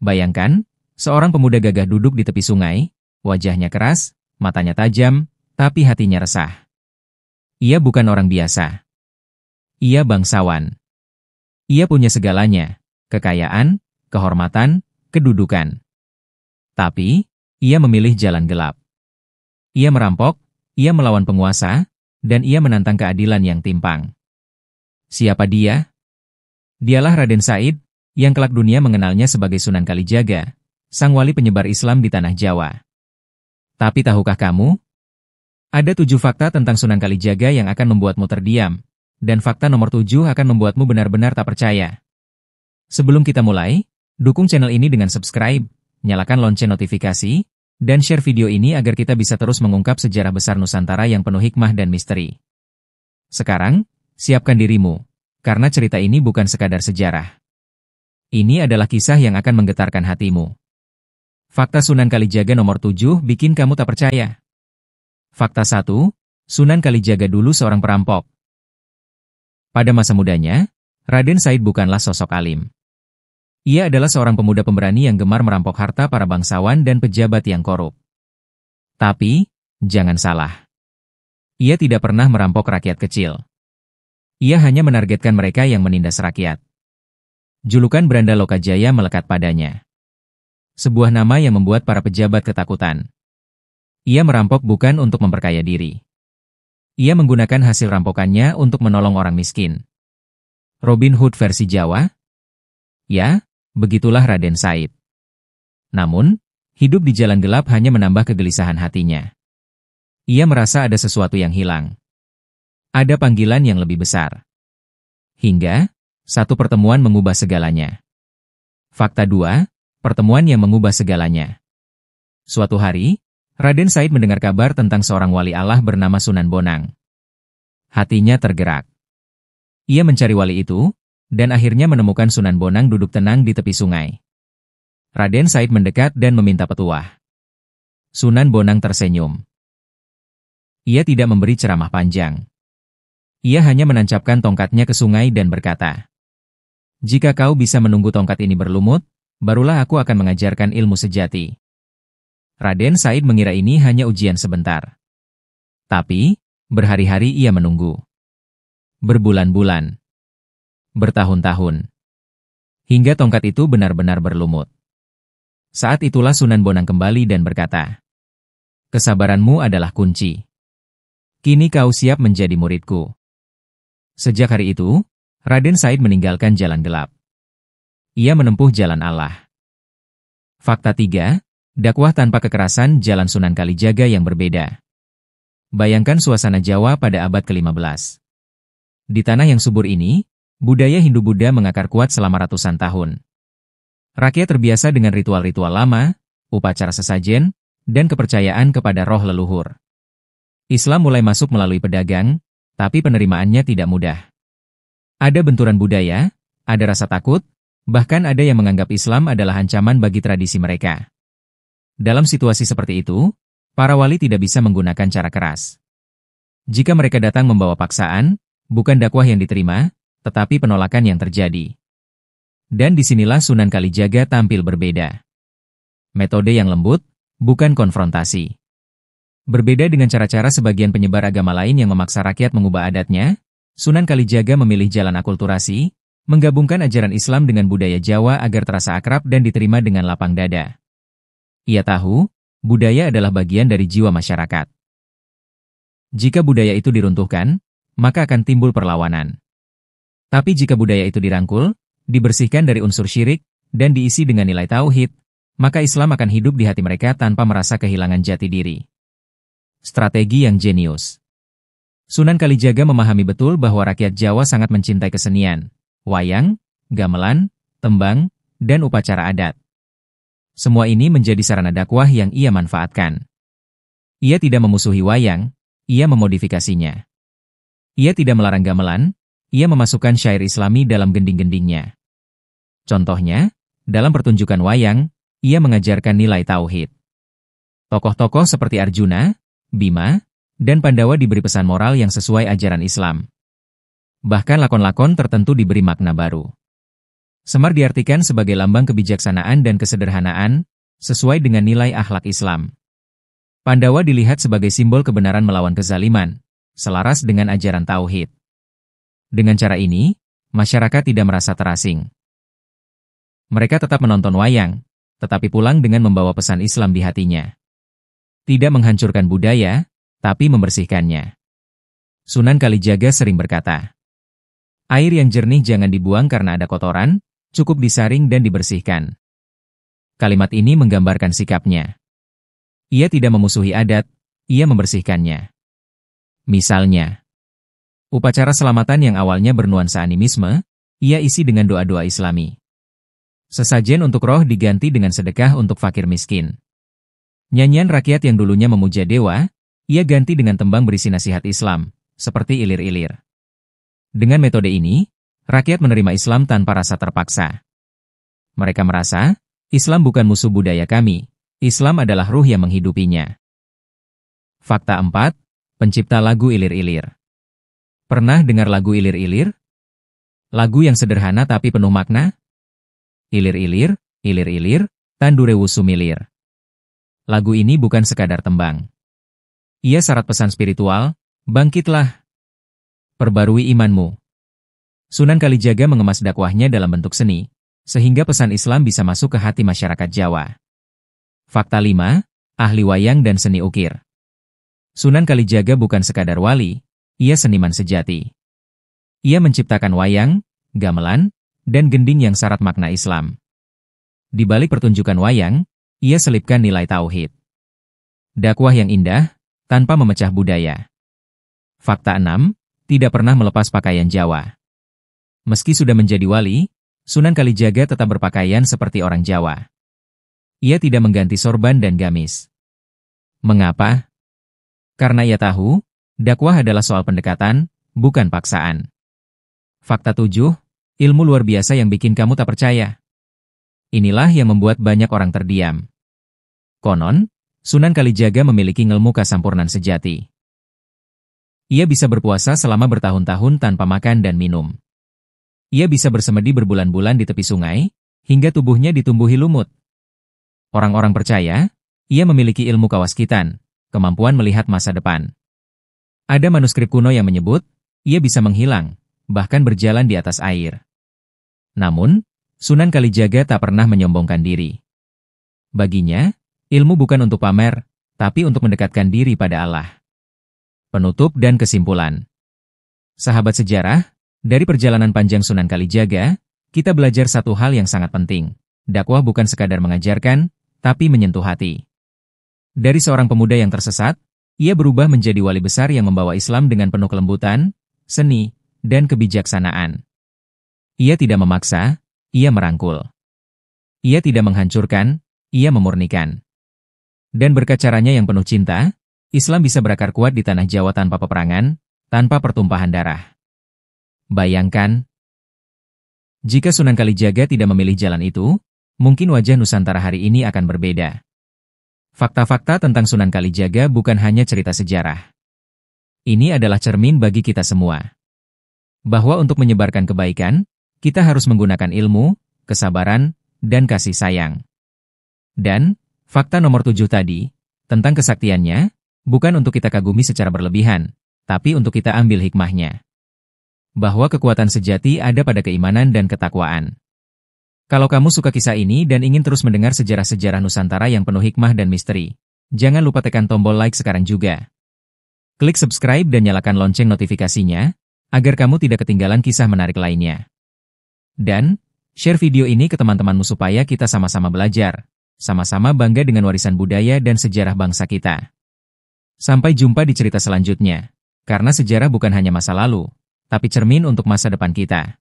Bayangkan, seorang pemuda gagah duduk di tepi sungai, wajahnya keras, matanya tajam, tapi hatinya resah. Ia bukan orang biasa. Ia bangsawan. Ia punya segalanya, kekayaan, kehormatan, kedudukan. Tapi, ia memilih jalan gelap. Ia merampok, ia melawan penguasa, dan ia menantang keadilan yang timpang. Siapa dia? Dialah Raden Said, yang kelak dunia mengenalnya sebagai Sunan Kalijaga, sang wali penyebar Islam di tanah Jawa. Tapi tahukah kamu? Ada 7 fakta tentang Sunan Kalijaga yang akan membuatmu terdiam, dan fakta nomor 7 akan membuatmu benar-benar tak percaya. Sebelum kita mulai, dukung channel ini dengan subscribe, nyalakan lonceng notifikasi, dan share video ini agar kita bisa terus mengungkap sejarah besar Nusantara yang penuh hikmah dan misteri. Sekarang, siapkan dirimu, karena cerita ini bukan sekadar sejarah. Ini adalah kisah yang akan menggetarkan hatimu. Fakta Sunan Kalijaga nomor 7 bikin kamu tak percaya. Fakta 1, Sunan Kalijaga dulu seorang perampok. Pada masa mudanya, Raden Said bukanlah sosok alim. Ia adalah seorang pemuda pemberani yang gemar merampok harta para bangsawan dan pejabat yang korup. Tapi, jangan salah. Ia tidak pernah merampok rakyat kecil. Ia hanya menargetkan mereka yang menindas rakyat. Julukan Branda Lokajaya melekat padanya. Sebuah nama yang membuat para pejabat ketakutan. Ia merampok bukan untuk memperkaya diri. Ia menggunakan hasil rampokannya untuk menolong orang miskin. Robin Hood versi Jawa? Ya, begitulah Raden Said. Namun, hidup di jalan gelap hanya menambah kegelisahan hatinya. Ia merasa ada sesuatu yang hilang. Ada panggilan yang lebih besar. Hingga, satu pertemuan mengubah segalanya. Fakta 2, pertemuan yang mengubah segalanya. Suatu hari, Raden Said mendengar kabar tentang seorang wali Allah bernama Sunan Bonang. Hatinya tergerak. Ia mencari wali itu, dan akhirnya menemukan Sunan Bonang duduk tenang di tepi sungai. Raden Said mendekat dan meminta petuah. Sunan Bonang tersenyum. Ia tidak memberi ceramah panjang. Ia hanya menancapkan tongkatnya ke sungai dan berkata, "Jika kau bisa menunggu tongkat ini berlumut, barulah aku akan mengajarkan ilmu sejati." Raden Said mengira ini hanya ujian sebentar. Tapi, berhari-hari ia menunggu. Berbulan-bulan. Bertahun-tahun. Hingga tongkat itu benar-benar berlumut. Saat itulah Sunan Bonang kembali dan berkata, "Kesabaranmu adalah kunci. Kini kau siap menjadi muridku." Sejak hari itu, Raden Said meninggalkan jalan gelap. Ia menempuh jalan Allah. Fakta 3, dakwah tanpa kekerasan jalan Sunan Kalijaga yang berbeda. Bayangkan suasana Jawa pada abad ke-15. Di tanah yang subur ini, budaya Hindu-Buddha mengakar kuat selama ratusan tahun. Rakyat terbiasa dengan ritual-ritual lama, upacara sesajen, dan kepercayaan kepada roh leluhur. Islam mulai masuk melalui pedagang, tapi penerimaannya tidak mudah. Ada benturan budaya, ada rasa takut, bahkan ada yang menganggap Islam adalah ancaman bagi tradisi mereka. Dalam situasi seperti itu, para wali tidak bisa menggunakan cara keras. Jika mereka datang membawa paksaan, bukan dakwah yang diterima, tetapi penolakan yang terjadi. Dan disinilah Sunan Kalijaga tampil berbeda. Metode yang lembut, bukan konfrontasi. Berbeda dengan cara-cara sebagian penyebar agama lain yang memaksa rakyat mengubah adatnya, Sunan Kalijaga memilih jalan akulturasi, menggabungkan ajaran Islam dengan budaya Jawa agar terasa akrab dan diterima dengan lapang dada. Ia tahu, budaya adalah bagian dari jiwa masyarakat. Jika budaya itu diruntuhkan, maka akan timbul perlawanan. Tapi jika budaya itu dirangkul, dibersihkan dari unsur syirik, dan diisi dengan nilai tauhid, maka Islam akan hidup di hati mereka tanpa merasa kehilangan jati diri. Strategi yang jenius. Sunan Kalijaga memahami betul bahwa rakyat Jawa sangat mencintai kesenian, wayang, gamelan, tembang, dan upacara adat. Semua ini menjadi sarana dakwah yang ia manfaatkan. Ia tidak memusuhi wayang, ia memodifikasinya. Ia tidak melarang gamelan, ia memasukkan syair Islami dalam gending-gendingnya. Contohnya, dalam pertunjukan wayang, ia mengajarkan nilai tauhid. Tokoh-tokoh seperti Arjuna, Bima, dan Pandawa diberi pesan moral yang sesuai ajaran Islam. Bahkan lakon-lakon tertentu diberi makna baru. Semar diartikan sebagai lambang kebijaksanaan dan kesederhanaan, sesuai dengan nilai akhlak Islam. Pandawa dilihat sebagai simbol kebenaran melawan kezaliman, selaras dengan ajaran tauhid. Dengan cara ini, masyarakat tidak merasa terasing. Mereka tetap menonton wayang, tetapi pulang dengan membawa pesan Islam di hatinya. Tidak menghancurkan budaya, tapi membersihkannya. Sunan Kalijaga sering berkata, "Air yang jernih jangan dibuang karena ada kotoran, cukup disaring dan dibersihkan." Kalimat ini menggambarkan sikapnya. Ia tidak memusuhi adat, ia membersihkannya. Misalnya, upacara selamatan yang awalnya bernuansa animisme, ia isi dengan doa-doa Islami. Sesajen untuk roh diganti dengan sedekah untuk fakir miskin. Nyanyian rakyat yang dulunya memuja dewa, ia ganti dengan tembang berisi nasihat Islam, seperti ilir-ilir. Dengan metode ini, rakyat menerima Islam tanpa rasa terpaksa. Mereka merasa, Islam bukan musuh budaya kami, Islam adalah ruh yang menghidupinya. Fakta 4. Pencipta lagu ilir-ilir. Pernah dengar lagu ilir-ilir? Lagu yang sederhana tapi penuh makna? Ilir-ilir, ilir-ilir, tandurewu sumilir. Lagu ini bukan sekadar tembang. Ia syarat pesan spiritual, bangkitlah. Perbarui imanmu. Sunan Kalijaga mengemas dakwahnya dalam bentuk seni, sehingga pesan Islam bisa masuk ke hati masyarakat Jawa. Fakta 5. Ahli wayang dan seni ukir. Sunan Kalijaga bukan sekadar wali, ia seniman sejati. Ia menciptakan wayang, gamelan, dan gending yang syarat makna Islam. Di balik pertunjukan wayang, ia selipkan nilai tauhid. Dakwah yang indah, tanpa memecah budaya. Fakta 6. Tidak pernah melepas pakaian Jawa. Meski sudah menjadi wali, Sunan Kalijaga tetap berpakaian seperti orang Jawa. Ia tidak mengganti sorban dan gamis. Mengapa? Karena ia tahu, dakwah adalah soal pendekatan, bukan paksaan. Fakta 7. Ilmu luar biasa yang bikin kamu tak percaya. Inilah yang membuat banyak orang terdiam. Konon, Sunan Kalijaga memiliki ilmu kasampurnan sejati. Ia bisa berpuasa selama bertahun-tahun tanpa makan dan minum. Ia bisa bersemedi berbulan-bulan di tepi sungai, hingga tubuhnya ditumbuhi lumut. Orang-orang percaya, ia memiliki ilmu kawaskitan, kemampuan melihat masa depan. Ada manuskrip kuno yang menyebut, ia bisa menghilang, bahkan berjalan di atas air. Namun, Sunan Kalijaga tak pernah menyombongkan diri. Baginya, ilmu bukan untuk pamer, tapi untuk mendekatkan diri pada Allah. Penutup dan kesimpulan. Sahabat sejarah, dari perjalanan panjang Sunan Kalijaga, kita belajar satu hal yang sangat penting. Dakwah bukan sekadar mengajarkan, tapi menyentuh hati. Dari seorang pemuda yang tersesat, ia berubah menjadi wali besar yang membawa Islam dengan penuh kelembutan, seni, dan kebijaksanaan. Ia tidak memaksa, ia merangkul. Ia tidak menghancurkan, ia memurnikan. Dan berkat caranya yang penuh cinta, Islam bisa berakar kuat di tanah Jawa tanpa peperangan, tanpa pertumpahan darah. Bayangkan, jika Sunan Kalijaga tidak memilih jalan itu, mungkin wajah Nusantara hari ini akan berbeda. Fakta-fakta tentang Sunan Kalijaga bukan hanya cerita sejarah. Ini adalah cermin bagi kita semua. Bahwa untuk menyebarkan kebaikan, kita harus menggunakan ilmu, kesabaran, dan kasih sayang. Dan, fakta nomor 7 tadi, tentang kesaktiannya, bukan untuk kita kagumi secara berlebihan, tapi untuk kita ambil hikmahnya. Bahwa kekuatan sejati ada pada keimanan dan ketakwaan. Kalau kamu suka kisah ini dan ingin terus mendengar sejarah-sejarah Nusantara yang penuh hikmah dan misteri, jangan lupa tekan tombol like sekarang juga. Klik subscribe dan nyalakan lonceng notifikasinya, agar kamu tidak ketinggalan kisah menarik lainnya. Dan, share video ini ke teman-temanmu supaya kita sama-sama belajar, sama-sama bangga dengan warisan budaya dan sejarah bangsa kita. Sampai jumpa di cerita selanjutnya, karena sejarah bukan hanya masa lalu, tapi cermin untuk masa depan kita.